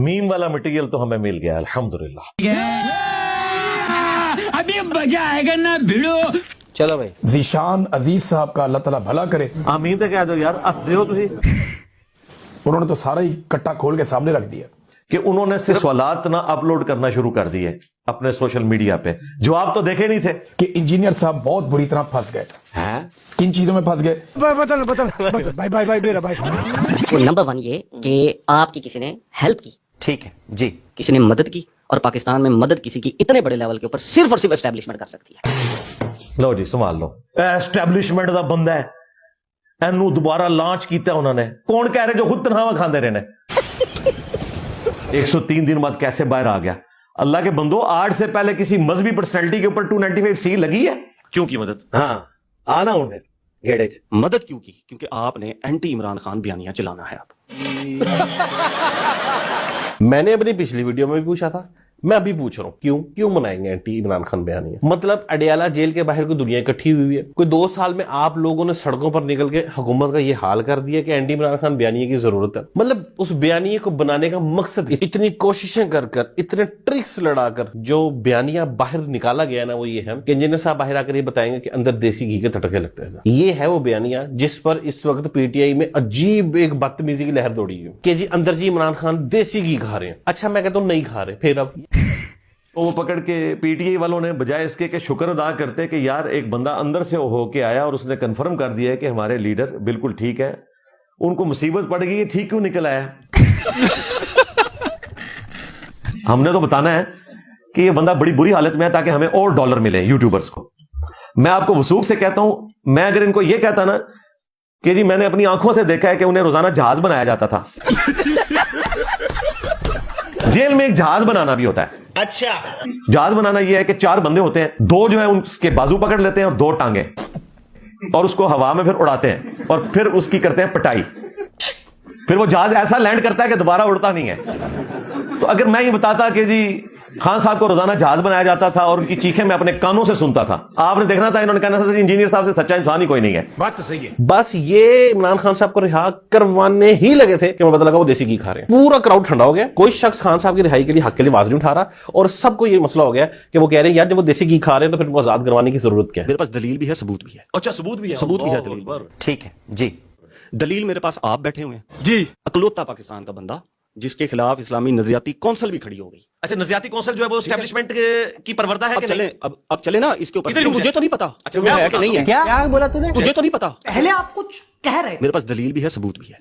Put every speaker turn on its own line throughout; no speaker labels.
Meme वाला material तो हमें मिल गया अल्हम्दुलिल्लाह।
अभी मजा आएगा ना भिड़ो।
चलो भाई,
ज़ीशान अजीज साहब का अल्लाह ताला भला करे।
आमीन तो कह दो यार, हंस दो तुसी।
उन्होंने तो सारा ही कट्टा खोल के सामने रख दिया
कि उन्होंने सिर्फ सवालात ना अपलोड करना शुरू कर दिए अपने सोशल मीडिया पे, जवाब तो देखे नहीं थे
कि इंजीनियर साहब बहुत बुरी तरह फंस गए।
हैं?
किन चीजों में फंस गए?
बदल भाई मेरा भाई।
वो नंबर 1 ये कि आपकी किसी ने हेल्प की,
ठीक है जी।
किसी ने मदद की, और पाकिस्तान में मदद किसी की इतने बड़े लेवल के ऊपर सिर्फ और सिर्फ एस्टैब्लिशमेंट कर सकती है।
लो जी संभाल लो, एस्टैब्लिशमेंट दा बंदा है, एनू दोबारा लॉन्च किया उन्होंने। कौन कह रहे जो खुद तनख्वाह खाते रहे ने। 103 दिन बाद कैसे बाहर आ गया? अल्लाह के बंदो, आर्ट से पहले किसी मजहबी पर्सनैलिटी के ऊपर 295C लगी है? क्यों की मदद? हाँ आना उन्हें घेड़े च।
मदद क्यों की? क्योंकि आपने एंटी इमरान खान बयानियां चलाना है। आप
मैंने अपनी पिछली वीडियो में भी पूछा था, मैं अभी पूछ रहा हूँ, क्यों मनाएंगे एंटी इमरान खान बयानियां? मतलब अडयाला जेल के बाहर कोई दुनिया इकट्ठी हुई है, कोई 2 साल में आप लोगों ने सड़कों पर निकल के हुकूमत का ये हाल कर दिया कि एंटी इमरान खान बयानिया की जरूरत है। मतलब उस बयानिए को बनाने का मकसद, इतनी कोशिशें कर इतने ट्रिक्स लड़ाकर जो बयानिया बाहर निकाला गया ना, वो ये है कि इंजीनियर साहब बाहर आकर ये बताएंगे कि अंदर देसी घी के तड़के लगते हैं। ये है वो बयानिया जिस पर इस वक्त पीटीआई में अजीब एक बदतमीजी की लहर दौड़ी है कि जी अंदर जी इमरान खान देसी घी खा रहे हैं। अच्छा मैं कहता हूँ नहीं खा रहे, फिर अब
वो पकड़ के पीटीआई वालों ने बजाय इसके कि शुक्र अदा करते कि यार एक बंदा अंदर से होके आया और उसने कंफर्म कर दिया है कि हमारे लीडर बिल्कुल ठीक है, उनको मुसीबत पड़ गई, ये ठीक क्यों निकल आया? हमने तो बताना है कि ये बंदा बड़ी बुरी हालत में है ताकि हमें और डॉलर मिले यूट्यूबर्स को। मैं आपको वसूख से कहता हूं, मैं अगर इनको ये कहता ना कि जी मैंने अपनी आंखों से देखा है कि उन्हें रोजाना जहाज बनाया जाता था। जेल में एक जहाज बनाना भी होता है।
अच्छा,
जहाज बनाना यह है कि 4 बंदे होते हैं, 2 जो है उसके बाजू पकड़ लेते हैं और 2 टांगे, और उसको हवा में फिर उड़ाते हैं और फिर उसकी करते हैं पिटाई। फिर वो जहाज ऐसा लैंड करता है कि दोबारा उड़ता नहीं है। तो अगर मैं ये बताता कि जी खान साहब को रोजाना जहाज बनाया जाता था और उनकी चीखें मैं अपने कानों से सुनता था, आपने देखना था, इन्होंने कहना था इंजीनियर साहब से सच्चा इंसान ही कोई नहीं है।
बात तो सही है।
बस ये इमरान खान साहब को रिहा करवाने ही लगे थे कि मैं पता लगा वो देसी घी खा रहे हैं। पूरा क्राउड ठंडा हो गया, कोई शख्स खान साहब की रिहाई के लिए हक के लिए आवाज नहीं उठा रहा, और सबको ये मसला हो गया कि वो कह रहे हैं यार जब वो देसी घी खा रहे हैं तो फिर उनको आजाद करवाने की जरूरत क्या है?
मेरे पास दलील भी है, सबूत भी है।
अच्छा सबूत भी है?
सबूत भी है, दलील पर।
ठीक है जी।
दलील मेरे पास आप बैठे हुए हैं जी, अकलौता पाकिस्तान का बंदा जिसके खिलाफ इस्लामी नजरियाती कौंसिल भी खड़ी हो गई।
अच्छा, नजरियाती कौंसिल जो है वो एस्टैब्लिशमेंट की परवरदा है।
अब चले ना इसके ऊपर। मुझे तो नहीं पता
अच्छा,
वो है कि नहीं है।
क्या बोला तूने?
मुझे तो नहीं पता।
पहले आप कुछ कह रहे थे।
मेरे पास दलील भी है, सबूत भी है।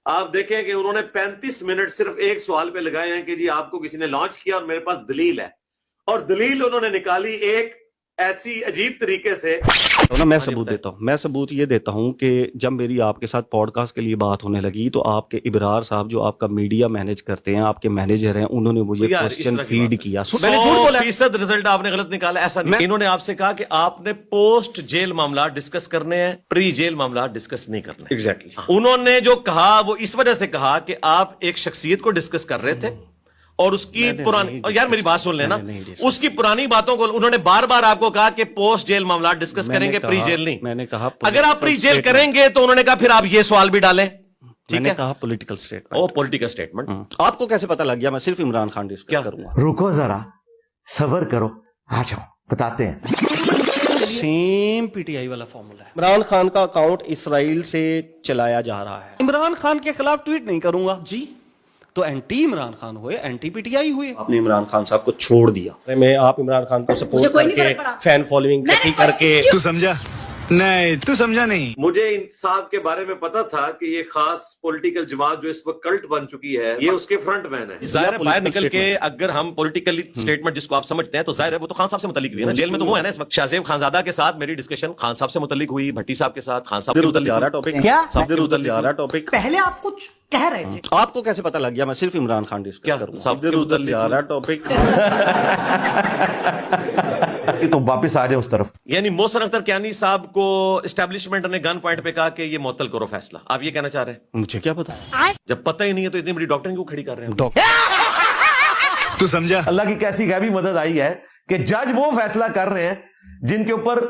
आप देखें कि उन्होंने 35 मिनट सिर्फ एक सवाल पे लगाए हैं कि जी आपको किसी ने लॉन्च किया और मेरे पास दलील है, और दलील उन्होंने निकाली एक ऐसी अजीब तरीके से।
तो ना मैं सबूत देता हूँ, मैं सबूत ये देता हूँ कि जब मेरी आपके साथ पॉडकास्ट के लिए बात होने लगी तो आपके इब्रार साहब जो आपका मीडिया मैनेज करते हैं, आपके मैनेजर हैं, उन्होंने मुझे क्वेश्चन फीड किया। मैंने झूठ बोला, 100% रिजल्ट आपने गलत निकाला। ऐसा नहीं, इन्होंने आपसे कहा कि आपने पोस्ट जेल मामला डिस्कस करने हैं, प्री जेल मामला डिस्कस नहीं करना। एग्जैक्टली उन्होंने जो कहा वो इस वजह से कहा कि आप एक शख्सियत को डिस्कस कर रहे थे और उसकी पुरानी, और यार मेरी बात सुन लेना, उसकी पुरानी बातों को उन्होंने बार बार आपको कहा कि पोस्ट जेल मामला डिस्कस करेंगे, प्री जेल नहीं। मैंने कहा
अगर आप प्री जेल करेंगे तो उन्होंने कहा फिर आप ये सवाल भी डालें।
मैंने कहा पॉलिटिकल स्टेटमेंट।
ओ पॉलिटिकल स्टेटमेंट।
आपको कैसे पता लग गया? मैं सिर्फ इमरान खान डिस्कस करूंगा।
रुको जरा, सबर करो, आ जाओ बताते हैं।
सेम पीटीआई वाला फॉर्मूला है। इमरान खान का अकाउंट इसराइल से चलाया जा रहा है। इमरान खान के खिलाफ ट्वीट नहीं करूंगा जी, तो एंटी इमरान खान हुए, एंटी पीटीआई हुए। आपने इमरान खान साहब को छोड़ दिया। मैं आप इमरान खान को सपोर्ट करके फैन फॉलोइंग इकट्ठी करके।
तू समझा नहीं, तू समझा नहीं।
मुझे इन साहब के बारे में पता था कि ये खास पॉलिटिकल जमात जो इस वक्त कल्ट बन चुकी है, ये उसके फ्रंट मैन है। जाहिर है बाहर निकल के अगर हम पॉलिटिकल स्टेटमेंट जिसको आप समझते हैं तो जाहिर है वो तो खान साहब से मुतल्लिक हुई है ना। जेल में तो वो है ना इस वक्त। शाहजेब खानजादा के साथ मेरी डिस्कशन खान साहब से मुतल्लिक हुई, भट्टी साहब के साथ, खान साहब
उधर जा रहा टॉपिक।
क्या
उधर जा रहा टॉपिक?
पहले आप कुछ कह रहे थे।
आपको कैसे पता लग गया? मैं सिर्फ इमरान खान डिस्कस करूंगा। उधर जा रहा टॉपिक।
तो वापस आ जाए उस तरफ। यानी मोहसिन अख्तर कियानी साहब को एस्टैब्लिशमेंट ने गन पॉइंट पे कहा कि ये मुअत्तल करो फैसला। आप ये कहना चाह रहे हैं?
मुझे क्या पता,
जब पता ही नहीं है तो इतनी बड़ी डॉक्टर क्यों खड़ी कर रहे हैं?
तू समझा?
अल्लाह की कैसी गैबी मदद आई है कि जज वो फैसला कर रहे हैं जिनके ऊपर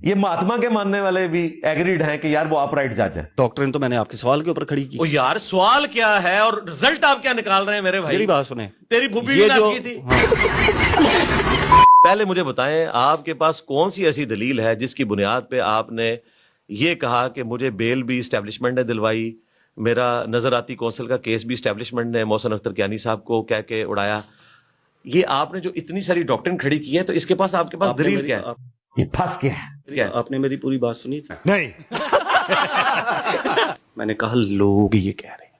ये महात्मा के मानने वाले भी एग्रीड हैं कि यार वो अपराइट जज है।
डॉक्टरेन तो मैंने आपके सवाल के ऊपर खड़ी की।
ओ यार सवाल क्या है और रिजल्ट आप क्या निकाल रहे हैं मेरे भाई?
मेरी बात सुने,
तेरी फूफी
ये
भी
जो
नाच की थी। पहले मुझे बताएं आपके पास कौन सी ऐसी दलील है जिसकी बुनियाद पे आपने ये कहा कि मुझे बेल भी इस्टेब्लिशमेंट ने दिलवाई, मेरा नजराती कौंसिल का केस भी इस्टेब्लिशमेंट ने मोहसिन अख्तर कियानी साहब को कह के उड़ाया। ये आपने जो इतनी सारी डॉक्ट्रिन खड़ी की है तो इसके पास आपके पास दलील क्या है? ये फंस गया है। क्या है?
आपने मेरी पूरी बात सुनी थी?
नहीं।
मैंने कहा लोग ये कह रहे हैं,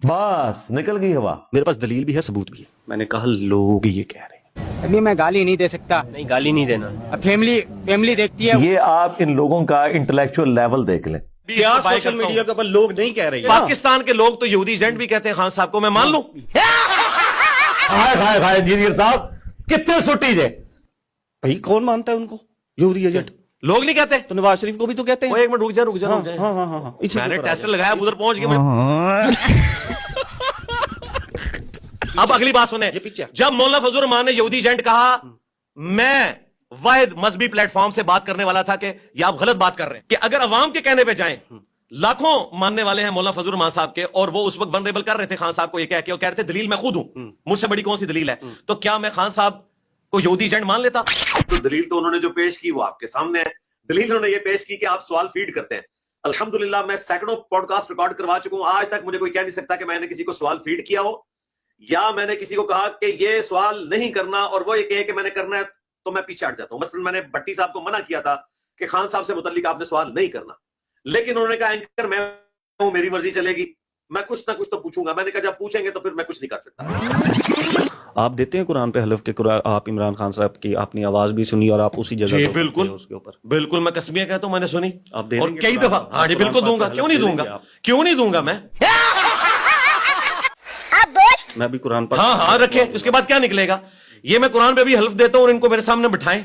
बस निकल गई हवा।
मेरे पास दलील भी है, सबूत भी है। मैंने कहा लोग ये कह रहे हैं।
अभी मैं गाली नहीं दे सकता।
नहीं गाली नहीं देना।
अब फैमिली देखती है।
ये आप इन लोगों का इंटेलेक्चुअल लेवल देख लें।
क्या सोशल मीडिया के ऊपर लोग नहीं कह रहे हैं?
पाकिस्तान के लोग तो यहूदी एजेंट भी कहते हैं खान साहब को, मैं मान लूं? हाय इंजीनियर साहब कितने सुट्टी जे
भाई कौन मानता है उनको यहूदी एजेंट?
लोग नहीं कहते।
तो नवाज शरीफ को भी तो कहते हैं।
एक मिनट रुक जा।
हाँ।
मैंने टेस्ट लगाया, उधर पहुंच गया। अब अगली बात सुने,
ये पीछे।
जब मौलाना फजल रहमान ने यहूदी एजेंट कहा, मैं वाहिद मजहबी प्लेटफॉर्म से बात करने वाला था कि ये आप गलत बात कर रहे हैं, कि अगर अवाम के कहने पे जाएं, लाखों मानने वाले हैं मौलाना फजल रहमान साहब के, और वो उस वक्त वनरेबल कर रहे थे खान साहब को ये कह के, और कह रहे थे दलील मैं खुद हूं, मुझसे बड़ी कौन सी दलील है? तो क्या मैं खान साहब को यहूदी एजेंट मान लेता? तो दलील तो उन्होंने जो पेश की वो आपके सामने है। दलील उन्होंने ये पेश की कि आप सवाल फीड करते हैं। अल्हम्दुलिल्लाह मैं सैकड़ों पॉडकास्ट रिकॉर्ड करवा चुका हूं, आज तक मुझे कोई कह नहीं सकता कि मैंने किसी को सवाल फीड किया हो या मैंने किसी को कहा कि ये सवाल नहीं करना और वो ये कहे कि मैंने करना है तो मैं पीछे हट जाता हूं। मसलन मैंने भट्टी साहब को मना किया था कि खान साहब से मुतल्लिक आपने सवाल नहीं करना, लेकिन उन्होंने कहा एंकर मैं हूं, मेरी मर्जी चलेगी, मैं कुछ ना कुछ तो पूछूंगा। मैंने कहा जब पूछेंगे तो फिर मैं कुछ नहीं कर सकता।
आप देते हैं कुरान पे हलफ के आप इमरान खान साहब की आपने आवाज भी सुनी और आप उसी जगह
बिल्कुल
उसके ऊपर
बिल्कुल मैं कसमियां कहता हूं, मैंने सुनी
आप दे
और कई दफा। हाँ जी बिल्कुल दूंगा, क्यों नहीं दूंगा, क्यों नहीं दूंगा
मैं भी कुरान पर।
हाँ रखे, उसके बाद क्या निकलेगा? ये मैं कुरान पे भी हल्फ देता हूं और इनको मेरे सामने बिठाएं,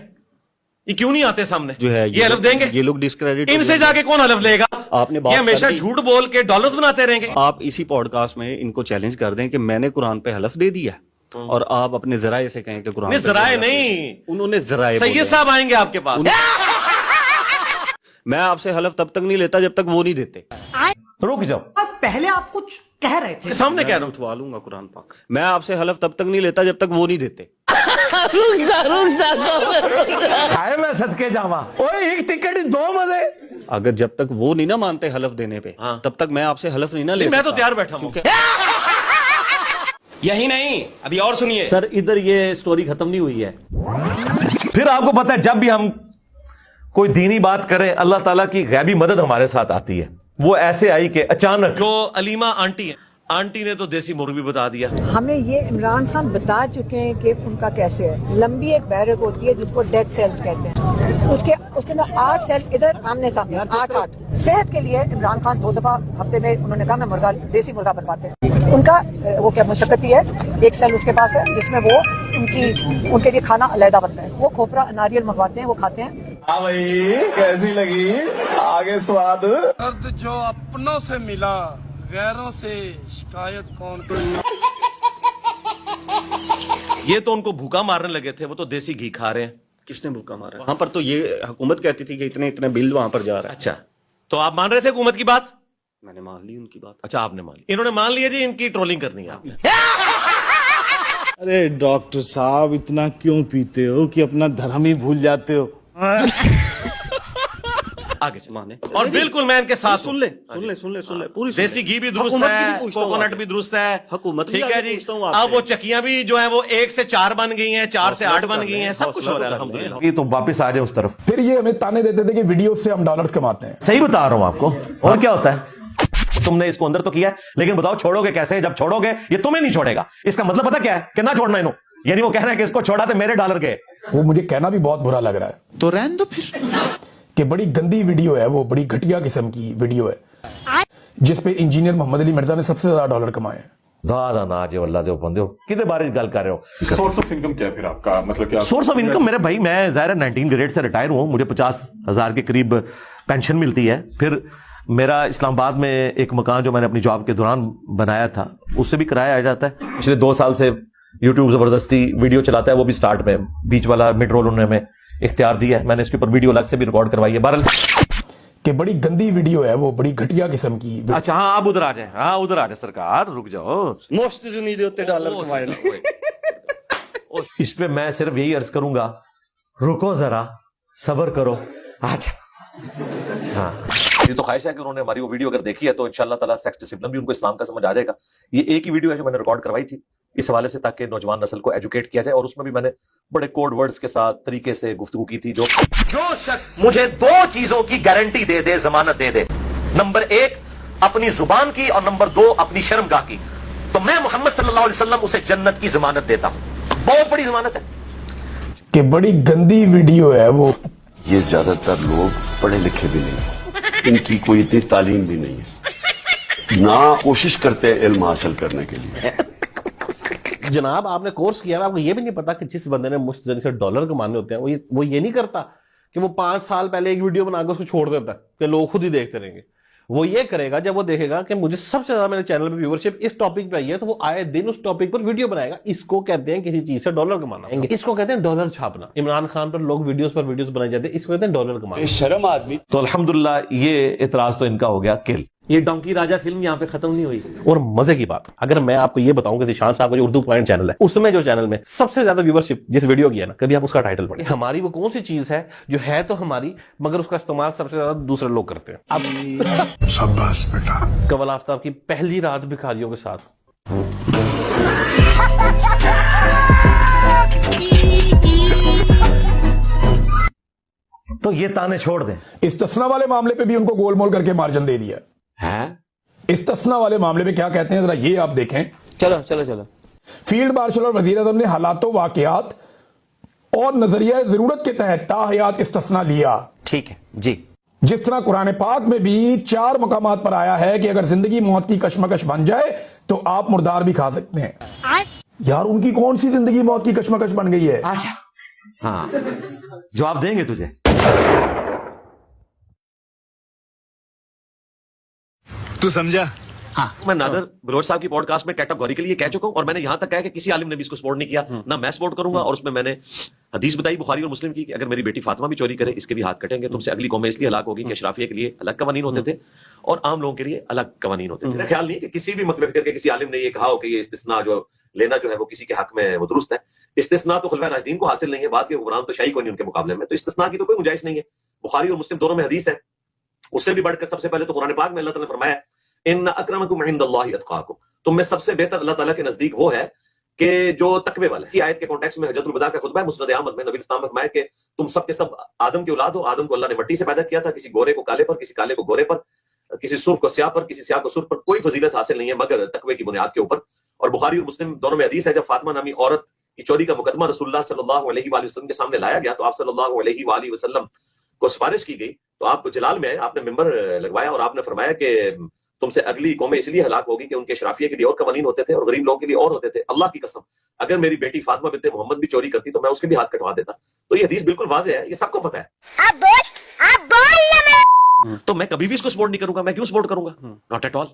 ये क्यों नहीं आते सामने?
जो है
ये हल्फ देंगे,
ये लोग डिस्क्रेडिट,
इनसे जाके कौन हल्फ लेगा?
आपने बात
ये हमेशा
कर दी।
झूठ बोल के डॉलर्स बनाते रहेंगे।
आप इसी पॉडकास्ट में इनको चैलेंज कर दें कि मैंने कुरान पे हलफ दे दिया और आप अपने जराये से कहें कि कुरान पे
जराये नहीं,
उन्होंने जराये बोले।
सैयद साहब आएंगे आपके पास।
मैं आपसे हलफ तब तक नहीं लेता जब तक वो नहीं देते।
रुक जाओ,
पहले आप कुछ कह रहे थे।
सामने कह रहा हूं,
उठवा लूंगा कुरान पाक। मैं आपसे हलफ तब तक नहीं लेता जब तक वो नहीं देते।
आए मैं सदके जावा, ओए एक टिकट दो मजे।
अगर जब तक वो नहीं ना मानते हलफ देने पे,
हाँ।
तब तक मैं आपसे हलफ नहीं ना ले
मैं तो
सकता।
तैयार बैठा हूं।
यही नहीं, अभी और सुनिए।
सर इधर ये स्टोरी खत्म नहीं हुई है।
फिर आपको पता है जब भी हम कोई दीनी बात करें अल्लाह ताला की गैबी मदद हमारे साथ आती है। वो ऐसे आई कि अचानक जो अलीमा आंटी है, आंटी ने तो देसी मुर्गी बता दिया।
हमें ये इमरान खान बता चुके हैं कि उनका कैसे है। लंबी एक बैरक होती है जिसको डेथ सेल्स कहते हैं, उसके अंदर 8 सेल इधर आमने सामने 8 सेहत के लिए इमरान खान 2 दफा हफ्ते में उन्होंने कहा मैं देसी मुर्गा बनवाते हैं। उनका वो क्या मशक्कत है, 1 सेल उसके पास है जिसमें वो उनके लिए खाना अलहदा बनता है। वो खोपरा नारियल मंगवाते हैं, वो खाते हैं।
भाई कैसी लगी आगे स्वाद?
दर्द जो अपनों से मिला गैरों से शिकायत कौन करे?
ये तो उनको भूखा मारने लगे थे, वो तो देसी घी खा रहे हैं।
किसने भूखा मारा? वहां पर तो ये हुकूमत कहती थी कि इतने इतने बिल वहां पर जा रहा है।
अच्छा, तो आप मान रहे थे हुकूमत की बात?
मैंने मान ली उनकी बात।
अच्छा, आपने मान ली, इन्होंने मान लिया जी, इनकी ट्रोलिंग करनी है आपने।
अरे डॉक्टर साहब इतना क्यों पीते हो कि अपना धर्म ही भूल जाते हो?
आगे माने और बिल्कुल मैं इनके साथ
सुन ले पूरी
देसी घी भी दुरुस्त है, कोकोनट भी दुरुस्त है,
हुकूमत
ठीक है जी। अब वो चक्कियां भी जो है वो 1 से 4 बन गई हैं, 4 से 8 बन गई हैं, सब कुछ हो रहा है अल्हम्दुलिल्लाह। ये तो वापस आ जाए उस तरफ।
फिर ये हमें ताने देते थे कि वीडियो से हम डॉलर्स कमाते हैं।
सही बता रहा हूं आपको। और क्या होता है, तुमने इसको अंदर तो किया है, लेकिन बताओ छोड़ोगे कैसे? जब छोड़ोगे ये तुम्हें नहीं छोड़ेगा। इसका मतलब पता क्या है कि ना छोड़ना इन्हों, यानी वो कह रहे हैं कि इसको छोड़ा तो मेरे डॉलर गए।
वो मुझे कहना भी बहुत बुरा लग रहा है,
तो रहने दो फिर
कि बड़ी गंदी वीडियो है, वो बड़ी घटिया किस्म की वीडियो है जिसपे इंजीनियर मोहम्मद अली मिर्जा ने सबसे ज्यादा डॉलर कमाए हैं।
दादा ना जो अल्लाह जो बंदे हो कितने बार गल कर रहे हो।
सोर्स ऑफ इनकम क्या है फिर आपका? मतलब क्या
सोर्स ऑफ इनकम? मेरे भाई मैं ज़ाहिर 19 ग्रेड से रिटायर हूं, मुझे 50,000 के करीब पेंशन मिलती है। फिर मेरा इस्लामाबाद में एक मकान जो मैंने अपनी जॉब के दौरान बनाया था उससे भी किराया आ जाता है। पिछले 2 साल से यूट्यूब जबरदस्ती वीडियो चलाता है, वो भी स्टार्ट में, बीच वाला मिड रोल होने में इख्तियार दिया है, मैंने इसके ऊपर वीडियो अलग से भी रिकॉर्ड करवाई है। बहरहाल
कि बड़ी गंदी वीडियो है वो, बड़ी घटिया किस्म की।
अच्छा हाँ, आप उधर आ जाए, हाँ उधर आ जाए सरकार, रुक जाओ।
मुफ्त से नहीं देते डॉलर कमाए।
इस पे मैं सिर्फ यही अर्ज करूंगा, रुको जरा, सब्र करो। अच्छा हाँ, ये तो ख्वाहिश है कि उन्होंने हमारी वो वीडियो अगर देखी है तो इंशाल्लाह ताला सेक्स डिसिप्लिन भी उनको इस्लाम का समझ आ जाएगा। ये एक ही वीडियो है जो मैंने रिकॉर्ड करवाई थी इस हवाले से, ताकि नौजवान नस्ल को एजुकेट किया जाए, और उसमें भी मैंने बड़े कोड वर्ड्स के साथ तरीके से गुफ्तगू की थी। जो शख्स मुझे दो चीजों की गारंटी दे दे, जमानत दे दे, नंबर 1 अपनी जुबान की और नंबर 2 अपनी शर्मगाह की, तो मैं मोहम्मद सल्लल्लाहु अलैहि वसल्लम उसे जन्नत की जमानत देता हूं। बहुत बड़ी जमानत है।
कि बड़ी गंदी वीडियो है वो।
ये ज्यादातर लोग पढ़े लिखे भी नहीं, इनकी कोई इतनी तालीम भी नहीं है, ना कोशिश करते इल्म हासिल करने के लिए।
जनाब आपने कोर्स किया है, आपको ये भी नहीं पता कि जिस बंदे ने मुश्त से डॉलर कमाने होते हैं वो ये नहीं करता कि वो 5 साल पहले एक वीडियो बनाकर उसको छोड़ देता है कि लोग खुद ही देखते रहेंगे। वो ये करेगा जब वो देखेगा कि मुझे सबसे ज्यादा मेरे चैनल पे व्यूअरशिप इस टॉपिक पे आई है, तो वो आए दिन उस टॉपिक पर वीडियो बनाएगा। इसको कहते हैं किसी चीज से डॉलर कमाना, इसको कहते हैं डॉलर छापना। इमरान खान पर लोग वीडियोस पर वीडियोस बनाए जाते हैं, इसको कहते हैं डॉलर कमाना।
शर्म आदमी।
तो अल्हम्दुलिल्लाह ये इतराज तो इनका हो गया किल।
ये डोंकी राजा फिल्म यहाँ पे खत्म नहीं हुई।
और मजे की बात, अगर मैं आपको ये बताऊं कि ज़ीशान साहब का जो उर्दू पॉइंट चैनल है, उसमें जो चैनल में सबसे ज्यादा व्यूअरशिप जिस वीडियो की है ना, कभी आप उसका टाइटल पढ़िए। हमारी वो कौन सी चीज है जो है तो हमारी, मगर उसका इस्तेमाल सबसे ज्यादा दूसरे लोग करते हैं। अब
शाबाश बेटा।
कमल आफ्ताब की पहली रात भिखारियों के साथ।
तो ये ताने छोड़ दें।
इस्तिस्ना वाले मामले पे भी उनको गोलमोल करके मार्जिन दे दिया
है।
इस्तिस्ना वाले मामले में क्या कहते हैं जरा ये आप देखें।
चलो चलो चलो।
फील्ड मार्शल और वजीर आज़म ने हालातों, वाकयात और नजरिया जरूरत के तहत ताहयात इस्तिस्ना लिया।
ठीक है जी।
जिस तरह कुरान पाक में भी 4 मकामात पर आया है कि अगर जिंदगी मौत की कशमकश बन जाए तो आप मुर्दार भी खा सकते हैं। यार उनकी कौन सी जिंदगी मौत की कशमकश बन गई है?
अच्छा हाँ, जवाब देंगे तुझे।
तू समझा?
मैं नादर बलोच साहब की पॉडकास्ट में कैटेगोरिकली ये कह चुका हूं, और मैंने यहां तक कहा कि किसी आलिम ने भी इसको सपोर्ट नहीं किया, ना मैं सपोर्ट करूंगा। और उसमें मैंने हदीस बताई बुखारी और मुस्लिम की कि अगर मेरी बेटी फातिमा भी चोरी करे, इसके भी हाथ कटेंगे। तुमसे अगली कौमें इसलिए हलाक होगी कि अशराफिया के लिए अलग कवानीन होते थे और आम लोगों के लिए अलग कवानीन होते थे। मेरा ख्याल नहीं कि किसी भी मतलब करके किसी आलिम ने ये कहा हो कि ये इस्तिस्ना जो लेना जो है वो किसी के हक में वो दुरुस्त है। इस्तिस्ना तो खुलफा राशिदीन को हासिल नहीं है, बाद के हुक्मरान तो शाही को नहीं उनके मुकाबले में, तो इस्तिस्ना की तो कोई गुंजाइश नहीं है। बुखारी और मुस्लिम दोनों में हदीस है। उससे भी बढ़कर सबसे पहले तो कुरान पाक में अल्लाह ताला ने फरमाया इन्न अक्रमकुम इंदल्लाहि अत्काकुम, तुम में सबसे बेहतर अल्लाह ताला के नजदीक वो है कि जो तकवे वाले। इसी आयत के कॉन्टेक्स्ट में हजरतुल वदा का खुतबा है मुस्नद अहमद में, नबी इस्लाम ने फरमाया कि तुम सब के सब आदम की औलाद हो। आदम को अल्लाह ने मिट्टी से पैदा किया था, किसी गोरे को काले पर, किसी काले को गोरे पर, किसी सुर्ख को स्याह पर, किसी स्याह को सुर्ख पर। कोई फजीलत हासिल नहीं है मगर तकवे की बुनियाद के ऊपर। और बुखारी और मुस्लिम दोनों में हदीस है, जब फातिमा नामी औरत की चोरी का मुकदमा रसूलुल्लाह सल्लल्लाहु अलैहि वसल्लम के सामने लाया गया तो आप सल्लल्लाहु अलैहि वसल्लम को सिफारिश की गई, तो आप जलाल में आपने मिंबर लगवाया और आपने फरमाया कि तुमसे अगली कौमें इसलिए हलाक होगी कि उनके शराफिया के लिए और कवानीन होते थे और गरीब लोगों के लिए और होते थे। अल्लाह की कसम अगर मेरी बेटी फातिमा बिन्ते मोहम्मद भी चोरी करती तो मैं उसके भी हाथ कटवा देता। तो ये हदीस बिल्कुल वाज़ेह है, ये सबको पता है। तो मैं कभी भी इसको सपोर्ट नहीं करूंगा। मैं क्यों सपोर्ट करूंगा? Not at all.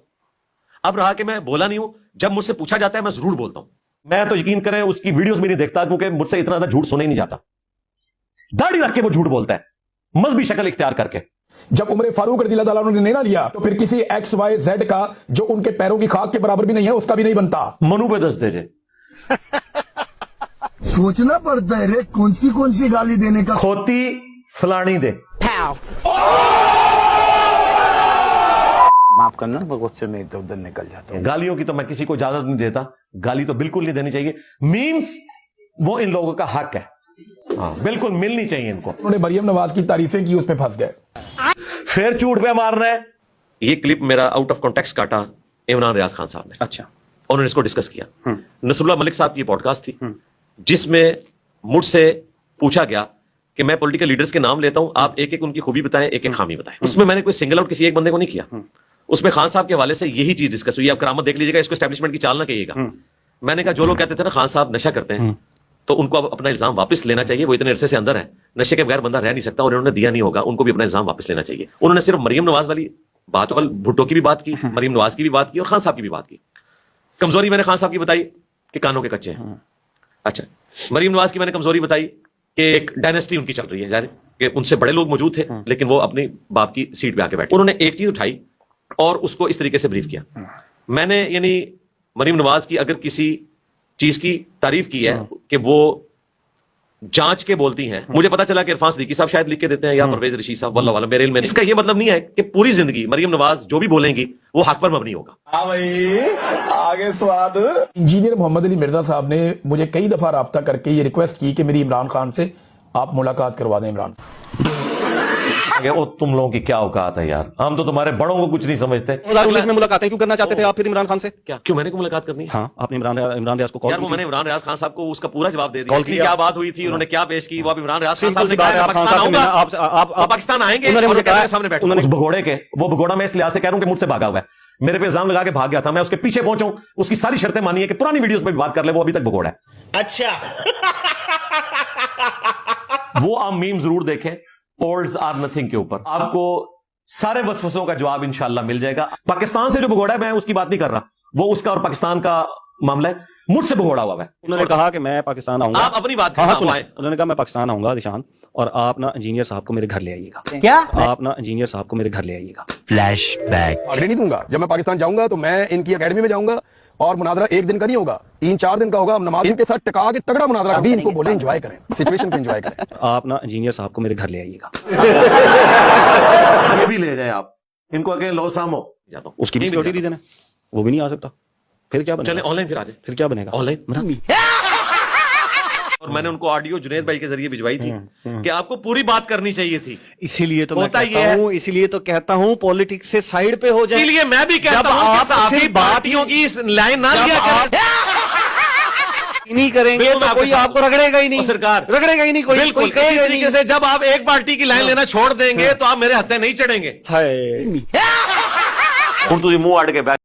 अब रहा कि मैं बोला नहीं हूं, जब मुझसे पूछा जाता है मैं जरूर बोलता हूं। मैं तो यकीन करें उसकी वीडियोस भी नहीं देखता क्योंकि मुझसे इतना ज्यादा झूठ सुना ही नहीं जाता। दाढ़ी रख के वो झूठ बोलता है, मजहबी शक्ल इख्तियार करके।
जब उमर फारूक रज़ियल्लाहु ताला अन्हु ने नहीं ना लिया तो फिर किसी XYZ का जो उनके पैरों की खाक के बराबर भी नहीं है उसका भी नहीं बनता।
मनु पे दस दे
सोचना पड़ता है रे कौन सी गाली देने का।
खोती फलानी दे।
माफ करना, मैं गुस्से में इधर उधर निकल जाता हूँ।
गालियों की तो मैं किसी को इजाजत नहीं देता, गाली तो बिल्कुल नहीं देनी चाहिए। मीम्स वो इन लोगों का हक है, हाँ बिल्कुल मिलनी चाहिए इनको।
उन्होंने मरियम नवाज की तारीफें की, उसमें फंस गए।
फिर झूठ पे मार रहे हैं। ये क्लिप मेरा आउट ऑफ कॉन्टेक्स्ट काटा इमरान रियाज खान साहब ने।
अच्छा,
उन्होंने इसको डिस्कस किया। नसरुल्लाह मलिक साहब की पॉडकास्ट थी जिसमें मुझसे पूछा गया कि मैं पॉलिटिकल लीडर्स के नाम लेता हूं, आप एक एक उनकी खूबी बताएं, एक एक खामी बताएं। उसमें मैंने कोई सिंगल आउट किसी एक बंदे को नहीं किया। उसमें खान साहब के हवाले से यही चीज डिस्कस हुई। आप करामत देख लीजिएगा, इसको एस्टैब्लिशमेंट की चाल ना कहिएगा। मैंने कहा जो लोग कहते थे ना खान साहब नशा करते हैं तो उनको अब अपना इल्जाम वापस लेना चाहिए। वो इतने अरसे से अंदर है, नशे के बगैर बंदा रह नहीं सकता और उन्होंने दिया नहीं होगा, उनको भी अपना इल्जाम वापस लेना चाहिए। उन्होंने सिर्फ मरियम नवाज वाली बात, भुट्टो की भी बात की, मरियम नवाज की भी बात की और खान साहब की भी बात की। कमजोरी मैंने खान साहब की बताई कि कानों के कच्चे हैं। अच्छा, मरियम नवाज की मैंने कमजोरी बताई کہ ایک ڈائنیسٹی ان کی چل رہی ہے، یعنی کہ ان سے بڑے لوگ موجود تھے لیکن وہ اپنی باپ کی سیٹ پہ آ کے بیٹھے. انہوں نے ایک چیز اٹھائی اور اس کو اس طریقے سے بریف کیا. میں نے یعنی مریم نواز کی اگر کسی چیز کی تعریف کی ہے کہ وہ جانچ کے بولتی ہیں، مجھے پتا چلا کہ عرفان صدیقی صاحب شاید لکھ کے دیتے ہیں یا پرویز رشید صاحب، واللہ عالم. میرے علم میں اس کا یہ مطلب نہیں ہے کہ پوری زندگی مریم نواز جو بھی بولیں گی وہ حق پر مبنی ہوگا.
آگے سواد.
انجینئر محمد علی مرزا صاحب نے مجھے کئی دفعہ رابطہ کر کے یہ ریکویسٹ کی کہ میری عمران خان سے آپ ملاقات کروا دیں. عمران
وہ تم لوگوں کی کیا اوقات ہے یار، ہم تو تمہارے بڑوں کو کچھ نہیں سمجھتے.
2019 میں ملاقاتیں کیوں کرنا چاہتے تھے آپ پھر عمران خان سے؟
کیا کیوں میں نے کو ملاقات کرنی ہے؟
ہاں آپ نے عمران ریاض کو کال
یار، وہ
کی
میں نے عمران ریاض خان صاحب کو اس کا پورا جواب دے دیا
کال
کہ
کیا؟
کیا بات ہوئی تھی، انہوں نے کیا پیش کی. وہ اب عمران ریاض خان صاحب
سمپل
نے
سی بات ہے،
کہا
آپ خان صاحب سے ملنا، آپ
پاکستان آئیں گے
انہوں نے
اور
مجھے کہا
سامنے بیٹھے.
انہوں نے
اس بھگوڑے کے وہ بھگوڑا میں اس لحاظ سے کہہ رہا ہوں کہ مجھ سے بھاگا ہوا ہے، میرے پہ الزام لگا کے بھاگ گیا تھا. میں اس کے پیچھے پہنچا ہوں، اس کی ساری شرطیں مانی ہے کہ پرانی ویڈیوز پہ بھی بات کر لے، وہ ابھی تک بھگوڑا ہے.
अच्छा
وہ آپ میم ضرور دیکھیں اولڈز آر نتھنگ کے اوپر، آپ کو سارے وسوسوں کا جواب انشاءاللہ مل جائے گا. پاکستان سے جو بھگوڑا ہے میں اس کی بات نہیں کر رہا، وہ اس کا اور پاکستان کا معاملہ ہے. مجھ سے بھگوڑا ہوا ہے.
انہوں نے کہا کہ میں پاکستان آؤں گا.
آپ اپنی بات
ہاں
کریں.
انہوں نے کہا میں پاکستان آؤں گا ذیشان، اور آپ نا انجینئر صاحب کو میرے گھر لے آئیے گا.
کیا
آپ نا انجینئر صاحب کو میرے گھر لے آئیے گا.
آگے نہیں دوں گا. جب میں پاکستان جاؤں گا تو میں ان کی اکیڈمی میں جاؤں گا اور مناظرہ ایک دن کا نہیں ہوگا، 3-4 دن کا ہوگا. نماز ان کے ساتھ ٹکا کے تگڑا مناظرہ. ابھی ان کو بولیں انجوائے کریں، سچویشن کو انجوائے کریں.
آپ نا انجینئر صاحب کو میرے گھر لے آئیے گا.
یہ بھی لے جائیں آپ ان کو اگین لو سامو جاتا ہوں.
اس کی بھی سیکورٹی ریزن ہے، وہ بھی نہیں آ سکتا. پھر کیا بنے
چلیں
گا؟
آن لائن پھر آ جائیں.
پھر کیا بنے گا؟
On line. اور میں نے ان کو آڈیو جنید بھائی کے ذریعے بھجوائی تھی کہ آپ کو پوری بات کرنی چاہیے تھی.
اسی لیے تو میں
ہوتا یہ
کہتا
ہے.
ہوں، اسی لیے تو کہتا ہوں پالیٹکس سے سائیڈ پہ ہو جائے.
اسی لیے میں بھی کہتا
جب
ہوں کہ
آپ
صحافی
صرف بات
پارٹیوں کی لائن نہ
جب
لیا
آپ
کریں.
نہیں کریں گے
بالکل
تو
آپ
کوئی
کے ساتھ
آپ کو رگڑے گا ہی نہیں.
سرکار
رگڑے گا ہی نہیں کوئی.
بالکل
کوئی کہے
اسی
گا ہی
طریقے
نہیں.
سے جب آپ ایک پارٹی کی لائن لینا چھوڑ دیں گے تو آپ میرے ہتھے نہیں چڑھیں گے.
ہائے
ہوں تجھے منہ اڑ کے بیٹھ